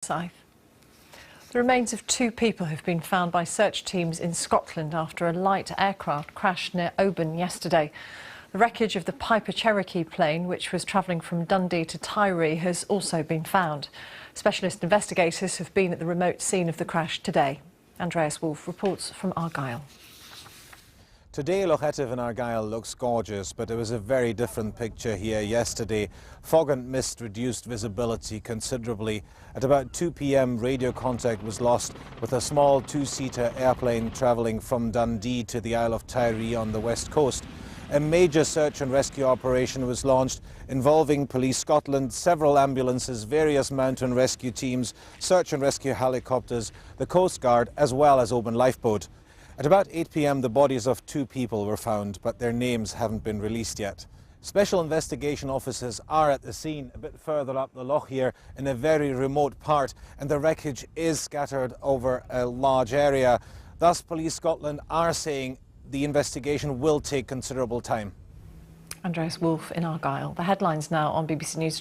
The remains of two people have been found by search teams in Scotland after a light aircraft crashed near Oban yesterday. The wreckage of the Piper Cherokee plane, which was travelling from Dundee to Tiree, has also been found. Specialist investigators have been at the remote scene of the crash today. Andreas Wolff reports from Argyll. Today, Loch Etive in Argyll looks gorgeous, but it was a very different picture here yesterday. Fog and mist reduced visibility considerably. At about 2 p.m, radio contact was lost with a small two-seater airplane travelling from Dundee to the Isle of Tiree on the west coast. A major search and rescue operation was launched involving Police Scotland, several ambulances, various mountain rescue teams, search and rescue helicopters, the Coast Guard, as well as Oban Lifeboat. At about 8 p.m, the bodies of two people were found, but their names haven't been released yet. Special investigation officers are at the scene a bit further up the loch here in a very remote part, and the wreckage is scattered over a large area. Thus, Police Scotland are saying the investigation will take considerable time. Andreas Wolff in Argyll. The headlines now on BBC News.